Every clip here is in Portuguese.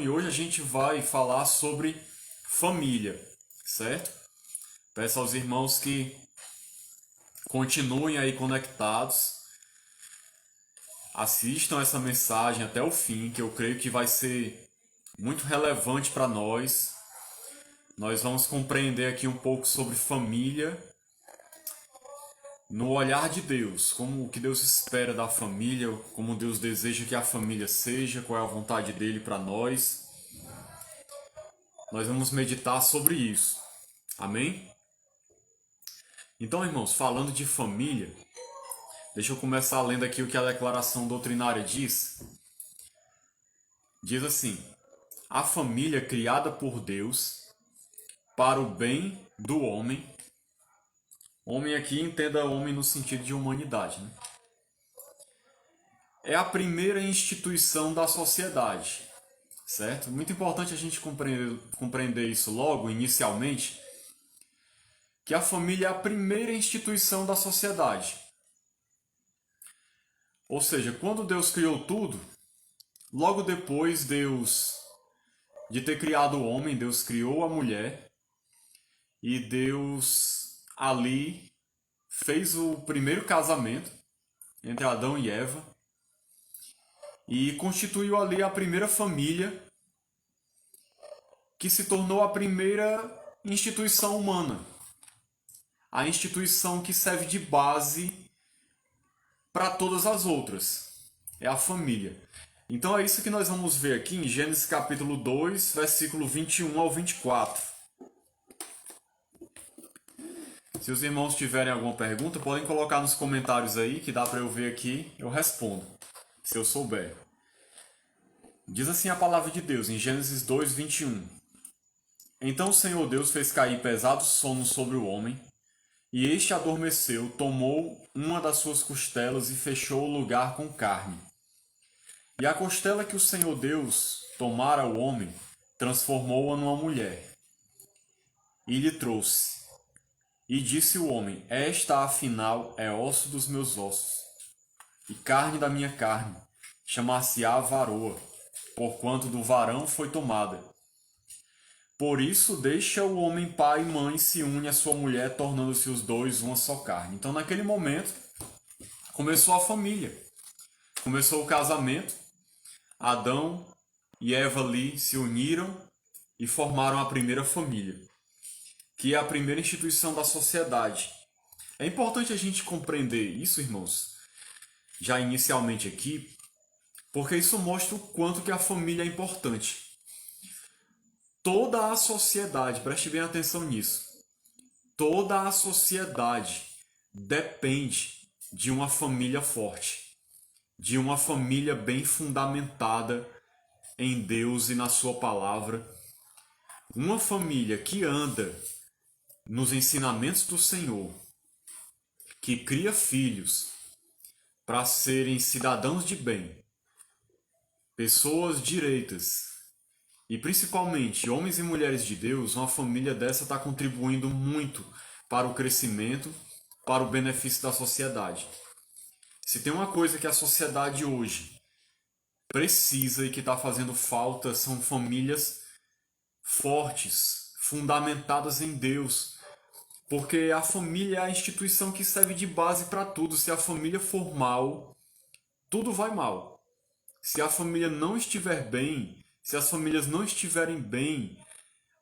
e hoje a gente vai falar sobre família, certo? Peço aos irmãos que continuem aí conectados, assistam essa mensagem até o fim, que eu creio que vai ser muito relevante para nós. Nós vamos compreender aqui um pouco sobre família no olhar de Deus, como o que Deus espera da família, como Deus deseja que a família seja, qual é a vontade dele para nós. Nós vamos meditar sobre isso. Amém? Então, irmãos, falando de família, deixa eu começar lendo aqui o que a declaração doutrinária diz. Diz assim: a família criada por Deus para o bem do homem. Homem aqui, entenda homem no sentido de humanidade, né? É a primeira instituição da sociedade, certo? Muito importante a gente compreender isso logo, inicialmente, que a família é a primeira instituição da sociedade. Ou seja, quando Deus criou tudo, logo depois de ter criado o homem, Deus criou a mulher e Deus ali fez o primeiro casamento entre Adão e Eva e constituiu ali a primeira família que se tornou a primeira instituição humana. A instituição que serve de base para todas as outras. É a família. Então é isso que nós vamos ver aqui em Gênesis capítulo 2, versículo 21 ao 24. Se os irmãos tiverem alguma pergunta, podem colocar nos comentários aí, que dá para eu ver aqui, eu respondo, se eu souber. Diz assim a palavra de Deus em Gênesis 2, 21. Então o Senhor Deus fez cair pesado sono sobre o homem, e este adormeceu, tomou uma das suas costelas e fechou o lugar com carne. E a costela que o Senhor Deus tomara ao homem, transformou-a numa mulher, e lhe trouxe. E disse o homem: esta, afinal, é osso dos meus ossos, e carne da minha carne, chamar-se-á varoa, porquanto do varão foi tomada. Por isso deixa o homem pai e mãe, se une à sua mulher, tornando-se os dois uma só carne. Então, naquele momento, começou a família. Começou o casamento. Adão e Eva ali se uniram e formaram a primeira família, que é a primeira instituição da sociedade. É importante a gente compreender isso, irmãos, já inicialmente aqui, porque isso mostra o quanto que a família é importante. Toda a sociedade, preste bem atenção nisso, toda a sociedade depende de uma família forte, de uma família bem fundamentada em Deus e na sua palavra. Uma família que anda nos ensinamentos do Senhor, que cria filhos para serem cidadãos de bem, pessoas direitas, e principalmente homens e mulheres de Deus, uma família dessa está contribuindo muito para o crescimento, para o benefício da sociedade. Se tem uma coisa que a sociedade hoje precisa e que está fazendo falta, são famílias fortes, fundamentadas em Deus. Porque a família é a instituição que serve de base para tudo. Se a família for mal, tudo vai mal. Se a família não estiver bem, se as famílias não estiverem bem,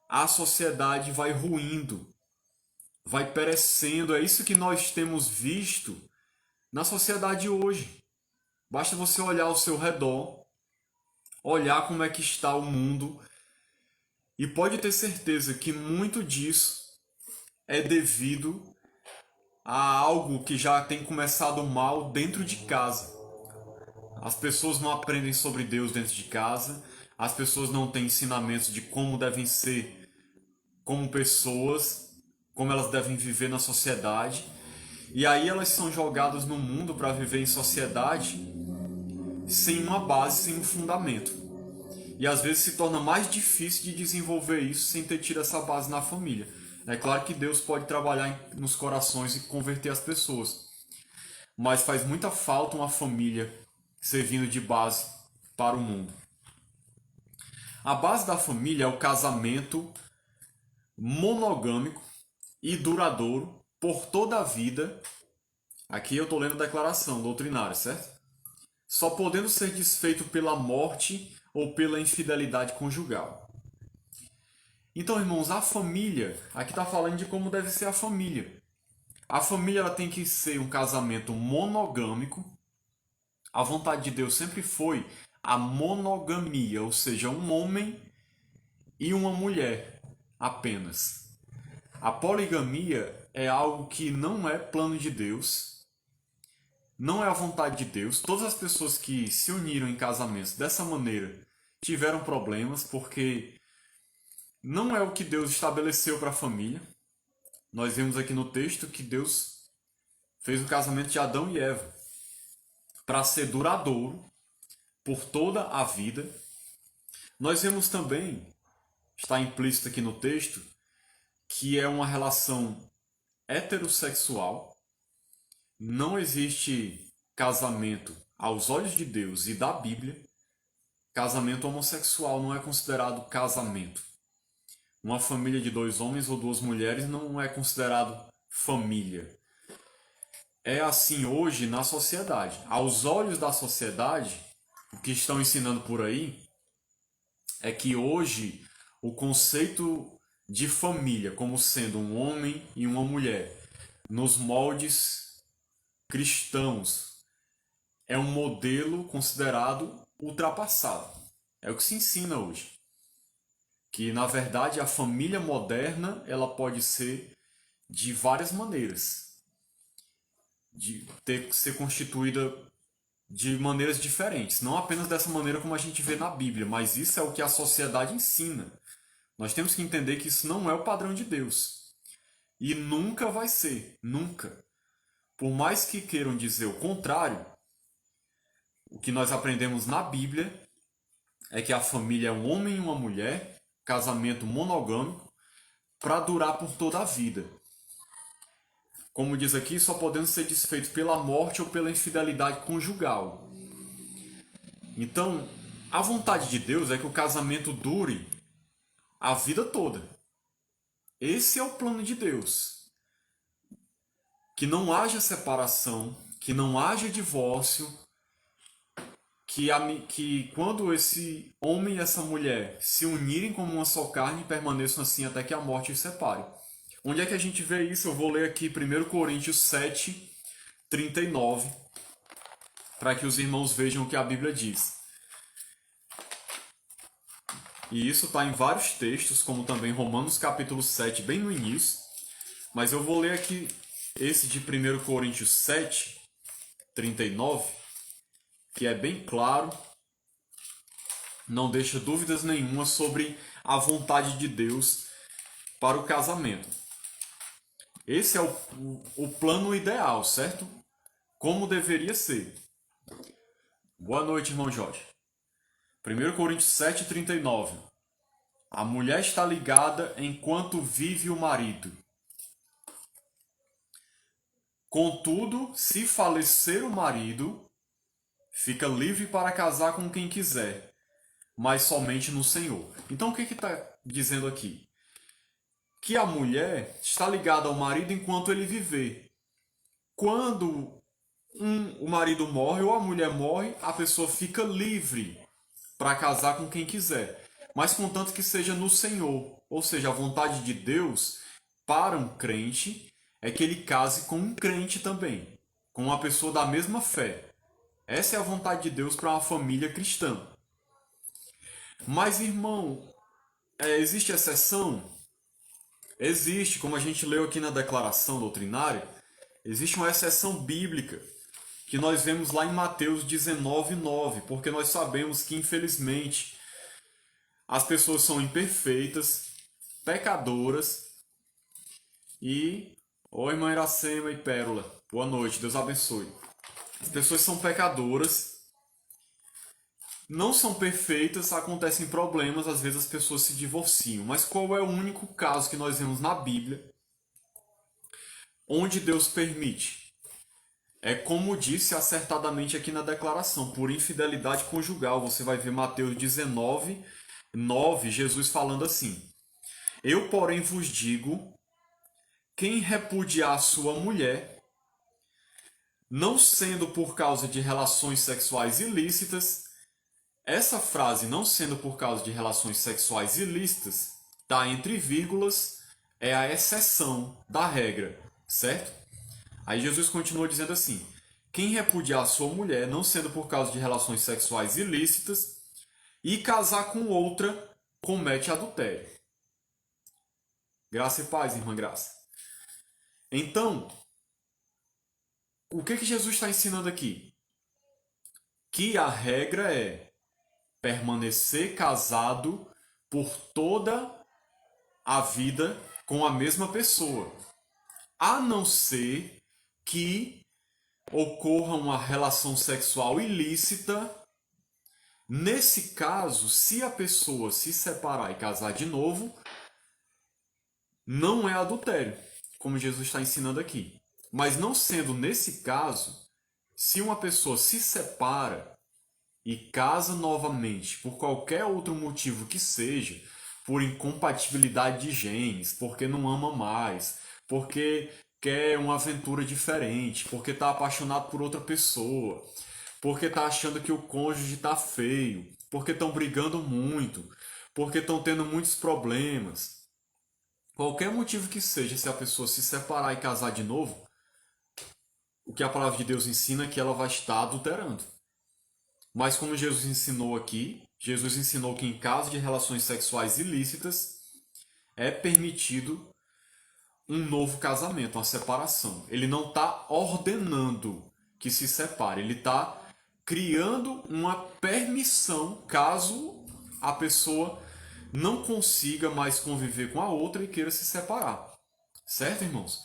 a sociedade vai ruindo, vai perecendo. É isso que nós temos visto na sociedade hoje. Basta você olhar ao seu redor, olhar como é que está o mundo, e pode ter certeza que muito disso é devido a algo que já tem começado mal dentro de casa. As pessoas não aprendem sobre Deus dentro de casa, as pessoas não têm ensinamentos de como devem ser como pessoas, como elas devem viver na sociedade, e aí elas são jogadas no mundo para viver em sociedade sem uma base, sem um fundamento. E às vezes se torna mais difícil de desenvolver isso sem ter tido essa base na família. É claro que Deus pode trabalhar nos corações e converter as pessoas, mas faz muita falta uma família servindo de base para o mundo. A base da família é o casamento monogâmico e duradouro por toda a vida. Aqui eu estou lendo a declaração doutrinária, certo? Só podendo ser desfeito pela morte ou pela infidelidade conjugal. Então, irmãos, a família, aqui está falando de como deve ser a família. A família ela tem que ser um casamento monogâmico. A vontade de Deus sempre foi a monogamia, ou seja, um homem e uma mulher apenas. A poligamia é algo que não é plano de Deus, não é a vontade de Deus. Todas as pessoas que se uniram em casamentos dessa maneira tiveram problemas, porque não é o que Deus estabeleceu para a família. Nós vemos aqui no texto que Deus fez o casamento de Adão e Eva para ser duradouro por toda a vida. Nós vemos também, está implícito aqui no texto, que é uma relação heterossexual. Não existe casamento aos olhos de Deus e da Bíblia. Casamento homossexual não é considerado casamento. Uma família de 2 homens ou 2 mulheres não é considerado família. É assim hoje na sociedade. Aos olhos da sociedade, o que estão ensinando por aí é que hoje o conceito de família como sendo um homem e uma mulher nos moldes cristãos é um modelo considerado ultrapassado. É o que se ensina hoje. Que na verdade a família moderna ela pode ser de várias maneiras, de ser constituída de maneiras diferentes, não apenas dessa maneira como a gente vê na Bíblia, mas isso é o que a sociedade ensina. Nós temos que entender que isso não é o padrão de Deus e nunca vai ser, nunca. Por mais que queiram dizer o contrário, o que nós aprendemos na Bíblia é que a família é um homem e uma mulher, casamento monogâmico, para durar por toda a vida. Como diz aqui, só podendo ser desfeito pela morte ou pela infidelidade conjugal. Então, a vontade de Deus é que o casamento dure a vida toda. Esse é o plano de Deus. Que não haja separação, que não haja divórcio, que quando esse homem e essa mulher se unirem como uma só carne, permaneçam assim até que a morte os separe. Onde é que a gente vê isso? Eu vou ler aqui 1 Coríntios 7, 39, para que os irmãos vejam o que a Bíblia diz. E isso está em vários textos, como também Romanos capítulo 7, bem no início. Mas eu vou ler aqui esse de 1 Coríntios 7, 39, que é bem claro, não deixa dúvidas nenhuma sobre a vontade de Deus para o casamento. Esse é o plano ideal, certo? Como deveria ser. Boa noite, irmão Jorge. 1 Coríntios 7, 39. A mulher está ligada enquanto vive o marido. Contudo, se falecer o marido, fica livre para casar com quem quiser, mas somente no Senhor. Então o que está dizendo aqui? Que a mulher está ligada ao marido enquanto ele viver. Quando o marido morre ou a mulher morre, a pessoa fica livre para casar com quem quiser, mas contanto que seja no Senhor. Ou seja, a vontade de Deus para um crente é que ele case com um crente também, com uma pessoa da mesma fé. Essa é a vontade de Deus para uma família cristã. Mas, irmão, existe exceção? Existe, como a gente leu aqui na declaração doutrinária, existe uma exceção bíblica que nós vemos lá em Mateus 19, 9, porque nós sabemos que, infelizmente, as pessoas são imperfeitas, pecadoras e... Oi, irmã Iracema e Pérola, boa noite, Deus abençoe. As pessoas são pecadoras, não são perfeitas, acontecem problemas, às vezes as pessoas se divorciam. Mas qual é o único caso que nós vemos na Bíblia onde Deus permite? É como disse acertadamente aqui na declaração, por infidelidade conjugal. Você vai ver Mateus 19, 9, Jesus falando assim: Eu, porém, vos digo, quem repudiar sua mulher, não sendo por causa de relações sexuais ilícitas, essa frase, não sendo por causa de relações sexuais ilícitas, tá entre vírgulas, é a exceção da regra, certo? Aí Jesus continua dizendo assim: quem repudiar sua mulher, não sendo por causa de relações sexuais ilícitas, e casar com outra, comete adultério. Graça e paz, irmã Graça. Então, o que Jesus está ensinando aqui? Que a regra é permanecer casado por toda a vida com a mesma pessoa, a não ser que ocorra uma relação sexual ilícita. Nesse caso, se a pessoa se separar e casar de novo, não é adultério, como Jesus está ensinando aqui. Mas não sendo nesse caso, se uma pessoa se separa e casa novamente por qualquer outro motivo que seja, por incompatibilidade de genes, porque não ama mais, porque quer uma aventura diferente, porque está apaixonado por outra pessoa, porque está achando que o cônjuge está feio, porque estão brigando muito, porque estão tendo muitos problemas. Qualquer motivo que seja, se a pessoa se separar e casar de novo, o que a palavra de Deus ensina é que ela vai estar adulterando. Mas como Jesus ensinou aqui, Jesus ensinou que em caso de relações sexuais ilícitas é permitido um novo casamento, uma separação. Ele não está ordenando que se separe, ele está criando uma permissão caso a pessoa não consiga mais conviver com a outra e queira se separar. Certo, irmãos?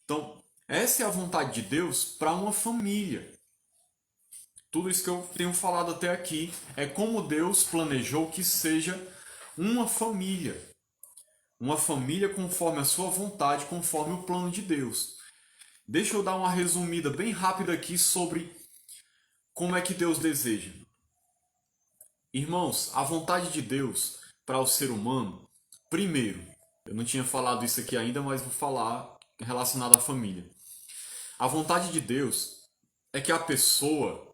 Então, essa é a vontade de Deus para uma família. Tudo isso que eu tenho falado até aqui é como Deus planejou que seja uma família. Uma família conforme a sua vontade, conforme o plano de Deus. Deixa eu dar uma resumida bem rápida aqui sobre como é que Deus deseja. Irmãos, a vontade de Deus para o ser humano, primeiro, eu não tinha falado isso aqui ainda, mas vou falar relacionado à família. A vontade de Deus é que a pessoa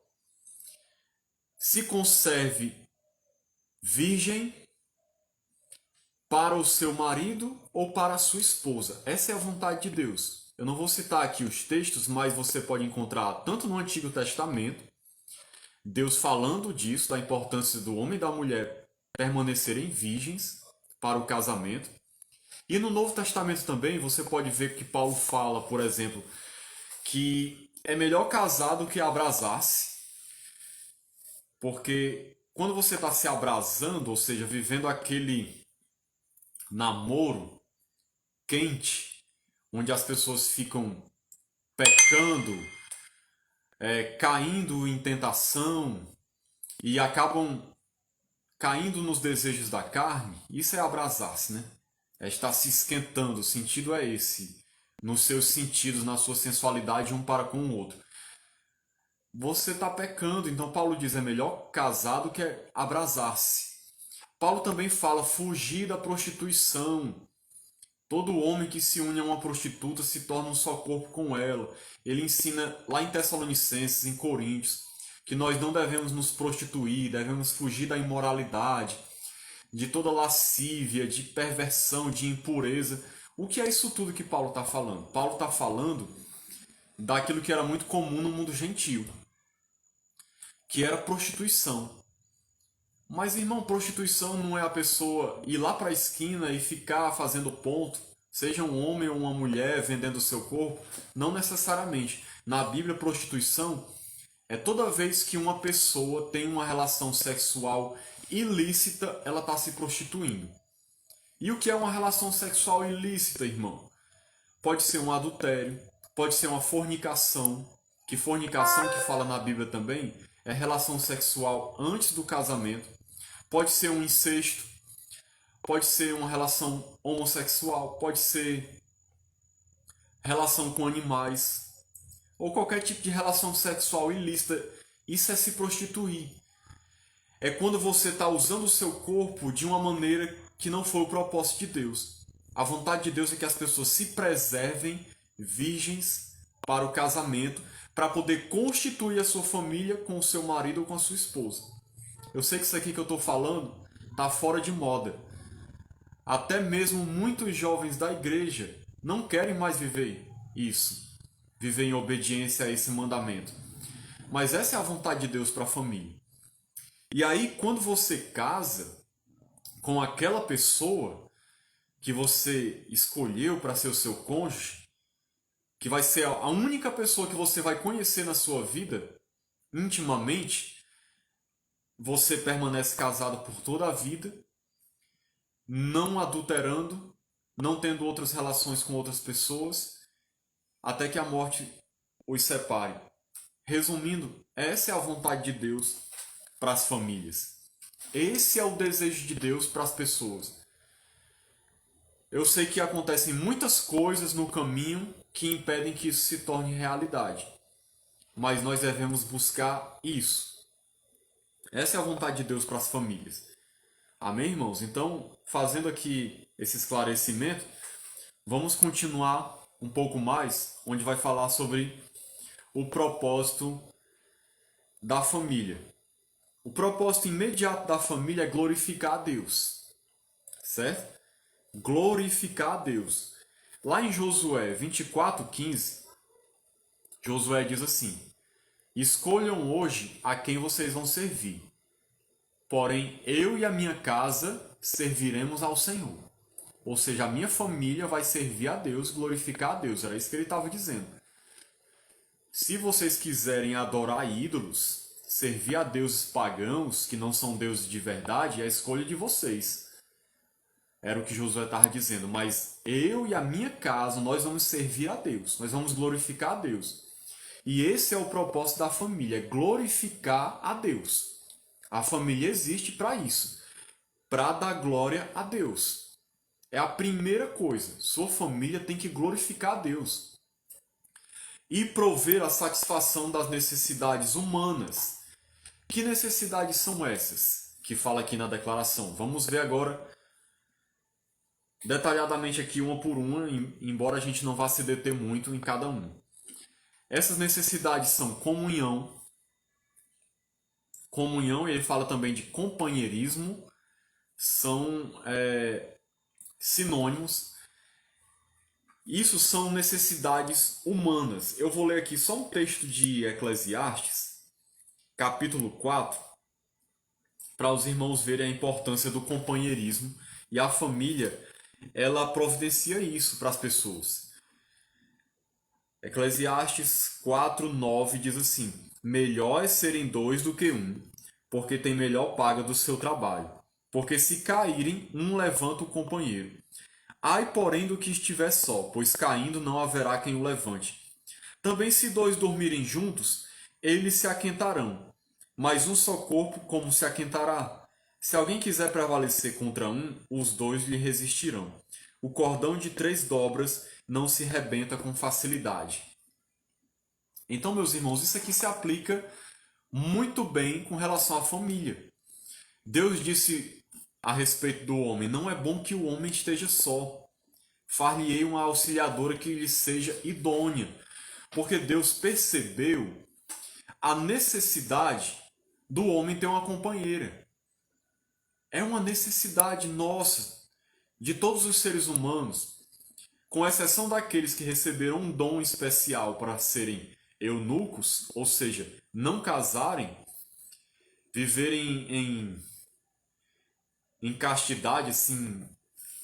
se conserve virgem para o seu marido ou para a sua esposa. Essa é a vontade de Deus. Eu não vou citar aqui os textos, mas você pode encontrar tanto no Antigo Testamento, Deus falando disso, da importância do homem e da mulher permanecerem virgens para o casamento. E no Novo Testamento também você pode ver que Paulo fala, por exemplo, que é melhor casar do que abrasar-se, porque quando você está se abrasando, ou seja, vivendo aquele namoro quente, onde as pessoas ficam pecando, caindo em tentação e acabam caindo nos desejos da carne, isso é abrasar-se, né? É estar se esquentando, o sentido é esse, nos seus sentidos, na sua sensualidade um para com o outro. Você está pecando, então Paulo diz, é melhor casar do que abrasar-se. Paulo também fala fugir da prostituição. Todo homem que se une a uma prostituta se torna um só corpo com ela. Ele ensina lá em Tessalonicenses, em Coríntios, que nós não devemos nos prostituir, devemos fugir da imoralidade, de toda lascívia, de perversão, de impureza. O que é isso tudo que Paulo está falando? Paulo está falando daquilo que era muito comum no mundo gentil, que era prostituição. Mas, irmão, prostituição não é a pessoa ir lá para a esquina e ficar fazendo ponto, seja um homem ou uma mulher vendendo o seu corpo. Não necessariamente. Na Bíblia, prostituição é toda vez que uma pessoa tem uma relação sexual ilícita, ela está se prostituindo. E o que é uma relação sexual ilícita, irmão? Pode ser um adultério, pode ser uma fornicação, que fornicação que fala na Bíblia também é relação sexual antes do casamento. Pode ser um incesto, pode ser uma relação homossexual, pode ser relação com animais, ou qualquer tipo de relação sexual ilícita. Isso é se prostituir. é quando você está usando o seu corpo de uma maneira que não foi o propósito de Deus. A vontade de Deus é que as pessoas se preservem virgens para o casamento, para poder constituir a sua família com o seu marido ou com a sua esposa. Eu sei que isso aqui que eu estou falando está fora de moda. Até mesmo muitos jovens da igreja não querem mais viver isso, viver em obediência a esse mandamento. Mas essa é a vontade de Deus para a família. E aí, quando você casa com aquela pessoa que você escolheu para ser o seu cônjuge, que vai ser a única pessoa que você vai conhecer na sua vida, intimamente, você permanece casado por toda a vida, não adulterando, não tendo outras relações com outras pessoas, até que a morte os separe. Resumindo, essa é a vontade de Deus para as famílias. Esse é o desejo de Deus para as pessoas. Eu sei que acontecem muitas coisas no caminho que impedem que isso se torne realidade. Mas nós devemos buscar isso. Essa é a vontade de Deus para as famílias. Amém, irmãos? Então, fazendo aqui esse esclarecimento, vamos continuar um pouco mais, onde vai falar sobre o propósito da família. O propósito imediato da família é glorificar a Deus, certo? Glorificar a Deus. Lá em Josué 24:15, Josué diz assim: escolham hoje a quem vocês vão servir. Porém, eu e a minha casa serviremos ao Senhor. Ou seja, a minha família vai servir a Deus, glorificar a Deus. Era isso que ele estava dizendo. Se vocês quiserem adorar ídolos, servir a deuses pagãos, que não são deuses de verdade, é a escolha de vocês. Era o que Josué estava dizendo. Mas eu e a minha casa, nós vamos servir a Deus. Nós vamos glorificar a Deus. E esse é o propósito da família, glorificar a Deus. A família existe para isso, para dar glória a Deus. É a primeira coisa. Sua família tem que glorificar a Deus e prover a satisfação das necessidades humanas. Que necessidades são essas que fala aqui na declaração? Vamos ver agora detalhadamente aqui uma por uma, embora a gente não vá se deter muito em cada uma. Essas necessidades são comunhão. Comunhão, ele fala também de companheirismo, são sinônimos. Isso são necessidades humanas. Eu vou ler aqui só um texto de Eclesiastes, capítulo 4, para os irmãos verem a importância do companheirismo. E a família, ela providencia isso para as pessoas. Eclesiastes 4:9 diz assim: melhor é serem dois do que um, porque tem melhor paga do seu trabalho. Porque se caírem, um levanta o companheiro. Ai, porém, do que estiver só, pois caindo não haverá quem o levante. Também se dois dormirem juntos, eles se aquentarão. Mas um só corpo como se aquentará? Se alguém quiser prevalecer contra um, os dois lhe resistirão. O cordão de 3 dobras não se rebenta com facilidade. Então, meus irmãos, isso aqui se aplica muito bem com relação à família. Deus disse a respeito do homem: não é bom que o homem esteja só. Far-lhe-ei uma auxiliadora que lhe seja idônea. Porque Deus percebeu a necessidade do homem ter uma companheira. É uma necessidade nossa, de todos os seres humanos, com exceção daqueles que receberam um dom especial para serem eunucos, ou seja, não casarem, viverem em castidade, assim,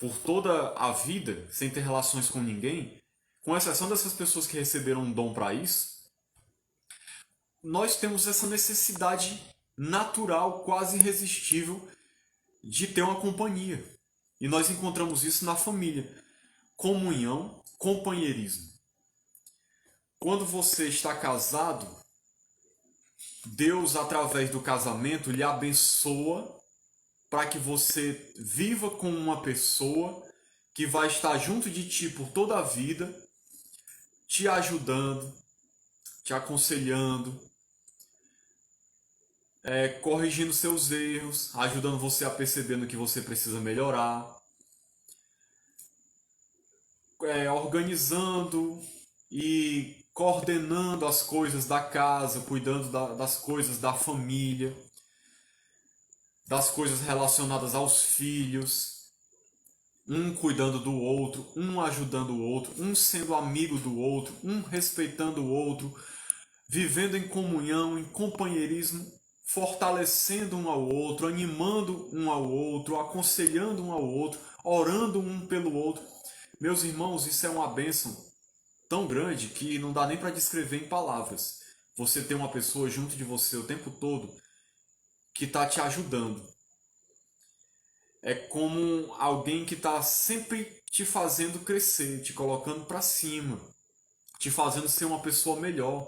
por toda a vida, sem ter relações com ninguém, com exceção dessas pessoas que receberam um dom para isso, nós temos essa necessidade natural, quase irresistível, de ter uma companhia. E nós encontramos isso na família. Comunhão, companheirismo. Quando você está casado, Deus, através do casamento, lhe abençoa para que você viva com uma pessoa que vai estar junto de ti por toda a vida, te ajudando, te aconselhando, corrigindo seus erros, ajudando você a perceber no que você precisa melhorar, organizando e coordenando as coisas da casa, cuidando das coisas da família, das coisas relacionadas aos filhos, um cuidando do outro, um ajudando o outro, um sendo amigo do outro, um respeitando o outro, vivendo em comunhão, em companheirismo, fortalecendo um ao outro, animando um ao outro, aconselhando um ao outro, orando um pelo outro. Meus irmãos, isso é uma bênção tão grande que não dá nem para descrever em palavras. Você tem uma pessoa junto de você o tempo todo que está te ajudando. É como alguém que está sempre te fazendo crescer, te colocando para cima, te fazendo ser uma pessoa melhor.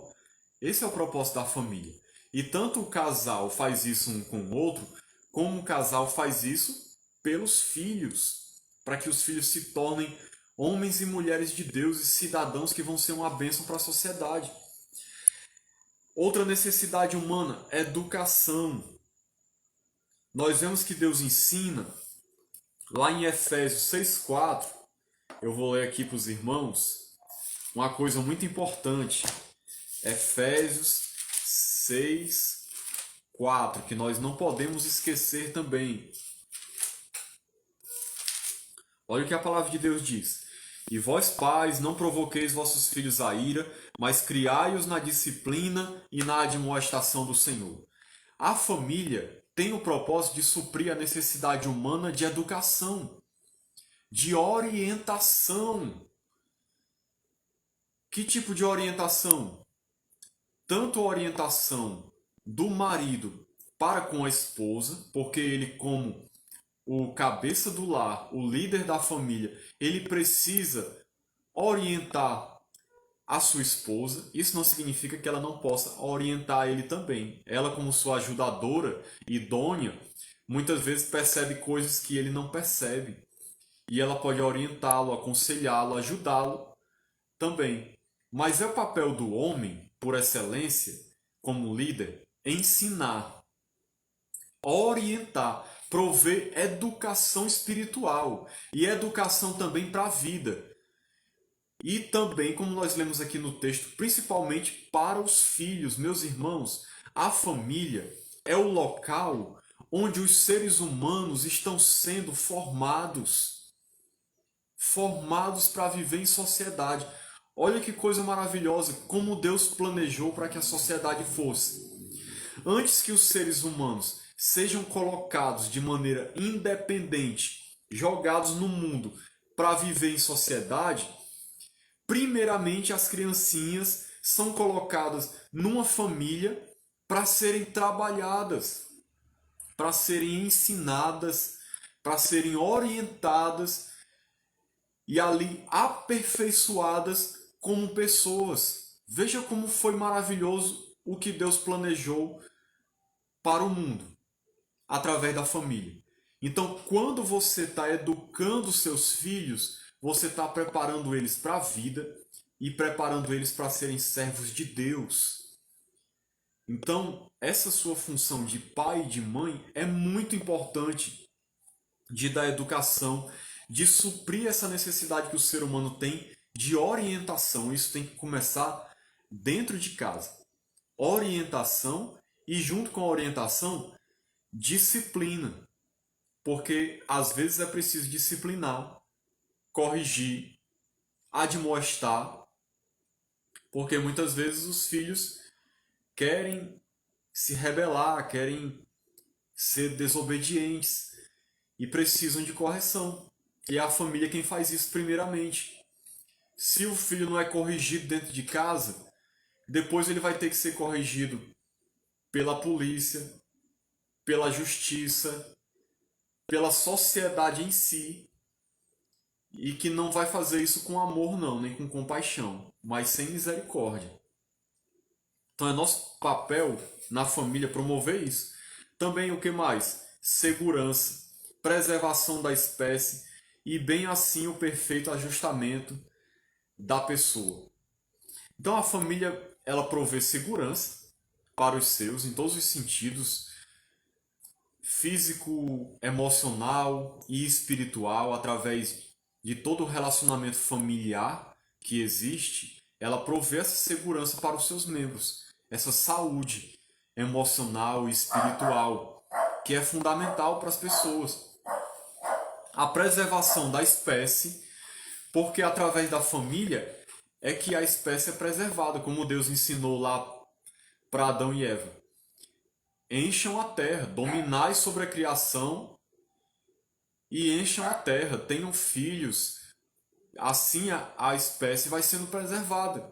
Esse é o propósito da família. E tanto o casal faz isso um com o outro, como o casal faz isso pelos filhos, para que os filhos se tornem homens e mulheres de Deus e cidadãos que vão ser uma bênção para a sociedade. Outra necessidade humana, educação. Nós vemos que Deus ensina, lá em Efésios 6,4, eu vou ler aqui para os irmãos, uma coisa muito importante. Efésios 6,4, que nós não podemos esquecer também. Olha o que a palavra de Deus diz. E vós, pais, não provoqueis vossos filhos a ira, mas criai-os na disciplina e na admoestação do Senhor. A família tem o propósito de suprir a necessidade humana de educação, de orientação. Que tipo de orientação? Tanto a orientação do marido para com a esposa, porque ele, como o cabeça do lar, o líder da família, ele precisa orientar a sua esposa. Isso não significa que ela não possa orientar ele também. Ela, como sua ajudadora idônea, muitas vezes percebe coisas que ele não percebe. E ela pode orientá-lo, aconselhá-lo, ajudá-lo também. Mas é o papel do homem, por excelência, como líder, ensinar, orientar, prover educação espiritual e educação também para a vida. E também, como nós lemos aqui no texto, principalmente para os filhos. Meus irmãos, a família é o local onde os seres humanos estão sendo formados para viver em sociedade. Olha que coisa maravilhosa, como Deus planejou para que a sociedade fosse. Antes que os seres humanos sejam colocados de maneira independente, jogados no mundo para viver em sociedade, primeiramente as criancinhas são colocadas numa família para serem trabalhadas, para serem ensinadas, para serem orientadas e ali aperfeiçoadas como pessoas. Veja como foi maravilhoso o que Deus planejou para o mundo através da família. Então, quando você está educando seus filhos, você está preparando eles para a vida e preparando eles para serem servos de Deus. Então, essa sua função de pai e de mãe é muito importante, de dar educação, de suprir essa necessidade que o ser humano tem de orientação. Isso tem que começar dentro de casa. Orientação e, junto com a orientação, disciplina. Porque às vezes é preciso disciplinar, corrigir, admoestar, porque muitas vezes os filhos querem se rebelar, querem ser desobedientes e precisam de correção. E é a família quem faz isso primeiramente. Se o filho não é corrigido dentro de casa, depois ele vai ter que ser corrigido pela polícia, pela justiça, pela sociedade em si, e que não vai fazer isso com amor não, nem com compaixão, mas sem misericórdia. Então é nosso papel na família promover isso. Também o que mais? Segurança, preservação da espécie e bem assim o perfeito ajustamento da pessoa. Então a família ela provê segurança, para os seus, em todos os sentidos, físico, emocional e espiritual, através de todo o relacionamento familiar que existe, ela provê essa segurança para os seus membros, essa saúde emocional e espiritual, que é fundamental para as pessoas. A preservação da espécie, porque através da família é que a espécie é preservada, como Deus ensinou lá para Adão e Eva. Encham a terra, dominai sobre a criação e encham a terra, tenham filhos. Assim a espécie vai sendo preservada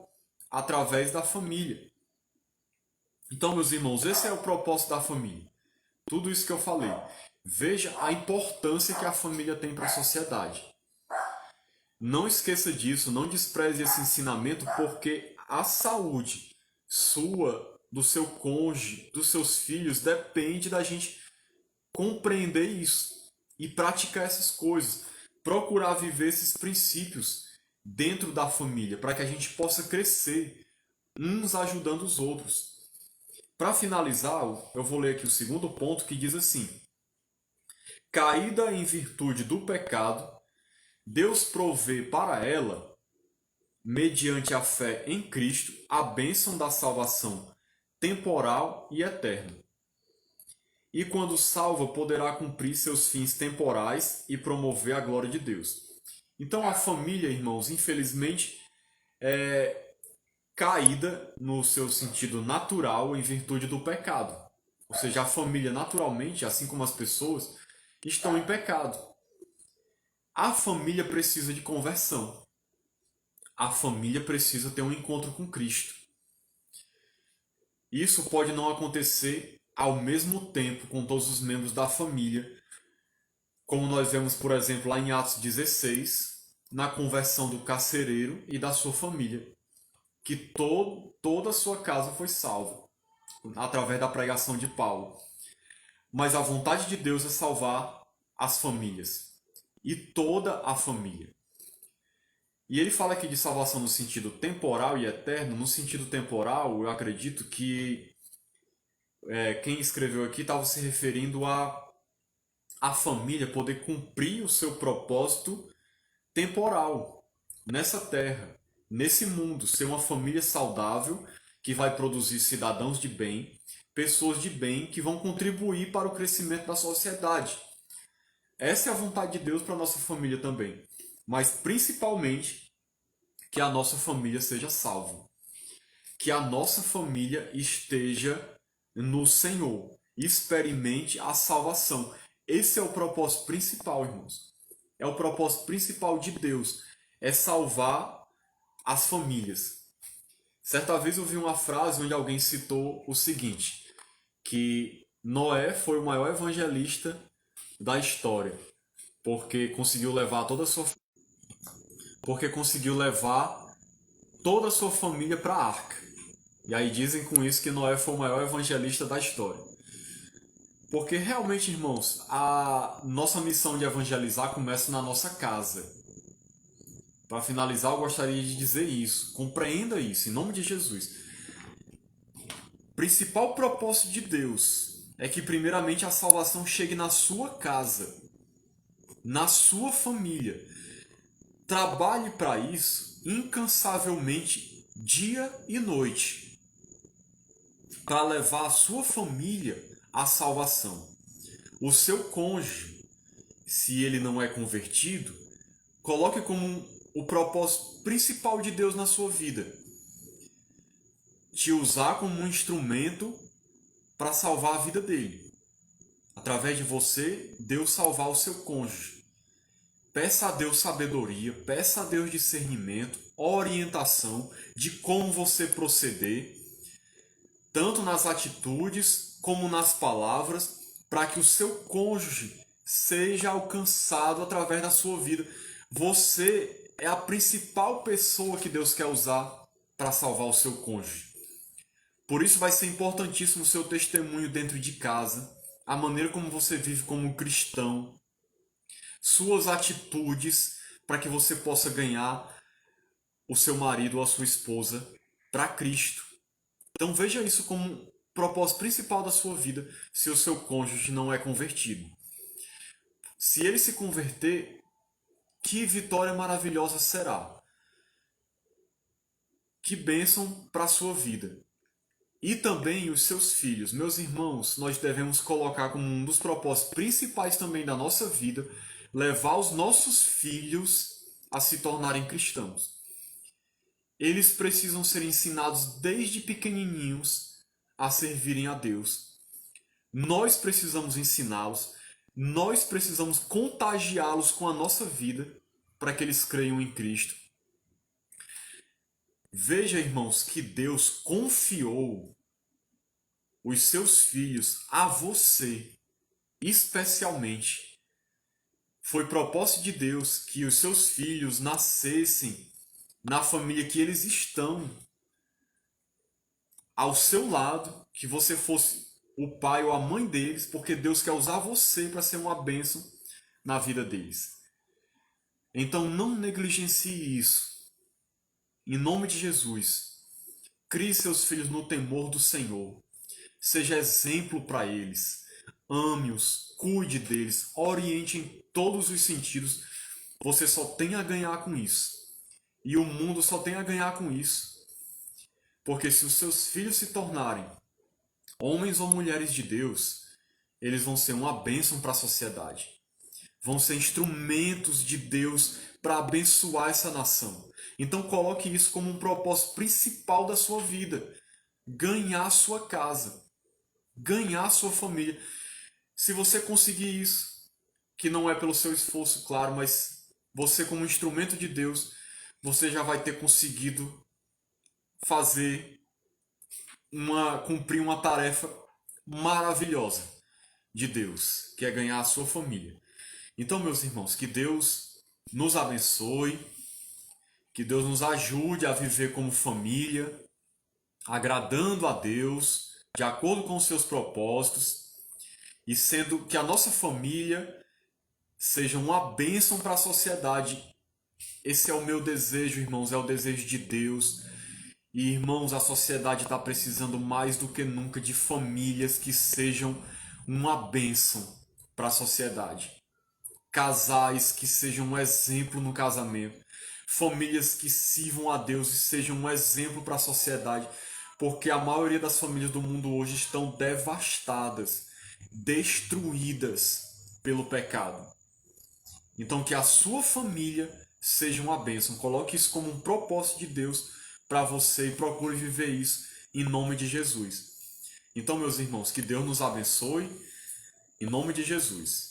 através da família. Então, meus irmãos, esse é o propósito da família. Tudo isso que eu falei. Veja a importância que a família tem para a sociedade. Não esqueça disso, não despreze esse ensinamento, porque a saúde sua, do seu cônjuge, dos seus filhos, depende da gente compreender isso e praticar essas coisas. Procurar viver esses princípios dentro da família, para que a gente possa crescer uns ajudando os outros. Para finalizar, eu vou ler aqui o segundo ponto que diz assim: caída em virtude do pecado, Deus provê para ela, mediante a fé em Cristo, a bênção da salvação temporal e eterna. E quando salva, poderá cumprir seus fins temporais e promover a glória de Deus. Então a família, irmãos, infelizmente, é caída no seu sentido natural em virtude do pecado. Ou seja, a família naturalmente, assim como as pessoas, estão em pecado. A família precisa de conversão. A família precisa ter um encontro com Cristo. Isso pode não acontecer ao mesmo tempo com todos os membros da família, como nós vemos, por exemplo, lá em Atos 16, na conversão do carcereiro e da sua família, que toda a sua casa foi salva, através da pregação de Paulo. Mas a vontade de Deus é salvar as famílias, e toda a família. E ele fala aqui de salvação no sentido temporal e eterno. No sentido temporal, eu acredito que quem escreveu aqui estava se referindo a família poder cumprir o seu propósito temporal nessa terra, nesse mundo, ser uma família saudável que vai produzir cidadãos de bem, pessoas de bem que vão contribuir para o crescimento da sociedade. Essa é a vontade de Deus para a nossa família também, mas principalmente que a nossa família seja salva, que a nossa família esteja no Senhor, experimente a salvação. Esse é o propósito principal, irmãos. É o propósito principal de Deus, é salvar as famílias. Certa vez eu vi uma frase onde alguém citou o seguinte, que Noé foi o maior evangelista da história, porque conseguiu levar toda a sua família para a arca. E aí dizem com isso que Noé foi o maior evangelista da história. Porque realmente, irmãos, a nossa missão de evangelizar começa na nossa casa. Para finalizar, eu gostaria de dizer isso. Compreenda isso, em nome de Jesus. O principal propósito de Deus é que primeiramente a salvação chegue na sua casa, na sua família. Trabalhe para isso incansavelmente, dia e noite, para levar a sua família à salvação. O seu cônjuge, se ele não é convertido, coloque como o propósito principal de Deus na sua vida: te usar como um instrumento para salvar a vida dele. Através de você, Deus salvar o seu cônjuge. Peça a Deus sabedoria, peça a Deus discernimento, orientação de como você proceder, tanto nas atitudes como nas palavras, para que o seu cônjuge seja alcançado através da sua vida. Você é a principal pessoa que Deus quer usar para salvar o seu cônjuge. Por isso vai ser importantíssimo o seu testemunho dentro de casa, a maneira como você vive como um cristão, suas atitudes, para que você possa ganhar o seu marido ou a sua esposa para Cristo. Então veja isso como um propósito principal da sua vida se o seu cônjuge não é convertido. Se ele se converter, que vitória maravilhosa será. Que bênção para a sua vida. E também os seus filhos. Meus irmãos, nós devemos colocar como um dos propósitos principais também da nossa vida, levar os nossos filhos a se tornarem cristãos. Eles precisam ser ensinados desde pequenininhos a servirem a Deus. Nós precisamos ensiná-los, nós precisamos contagiá-los com a nossa vida para que eles creiam em Cristo. Veja, irmãos, que Deus confiou os seus filhos a você, especialmente. Foi propósito de Deus que os seus filhos nascessem na família que eles estão, ao seu lado, que você fosse o pai ou a mãe deles, porque Deus quer usar você para ser uma bênção na vida deles. Então não negligencie isso. Em nome de Jesus, crie seus filhos no temor do Senhor. Seja exemplo para eles. Ame-os, cuide deles, oriente em todos os sentidos. Você só tem a ganhar com isso. E o mundo só tem a ganhar com isso. Porque se os seus filhos se tornarem homens ou mulheres de Deus, eles vão ser uma bênção para a sociedade. Vão ser instrumentos de Deus para abençoar essa nação. Então coloque isso como um propósito principal da sua vida. Ganhar a sua casa. Ganhar a sua família. Se você conseguir isso, que não é pelo seu esforço, claro, mas você como instrumento de Deus, você já vai ter conseguido cumprir uma tarefa maravilhosa de Deus, que é ganhar a sua família. Então, meus irmãos, que Deus nos abençoe, que Deus nos ajude a viver como família, agradando a Deus, de acordo com os seus propósitos, e sendo que a nossa família seja uma bênção para a sociedade. Esse é o meu desejo, irmãos, é o desejo de Deus. E, irmãos, a sociedade está precisando mais do que nunca de famílias que sejam uma bênção para a sociedade. Casais que sejam um exemplo no casamento. Famílias que sirvam a Deus e sejam um exemplo para a sociedade. Porque a maioria das famílias do mundo hoje estão devastadas, destruídas pelo pecado. Então que a sua família seja uma bênção. Coloque isso como um propósito de Deus para você e procure viver isso em nome de Jesus. Então, meus irmãos, que Deus nos abençoe em nome de Jesus.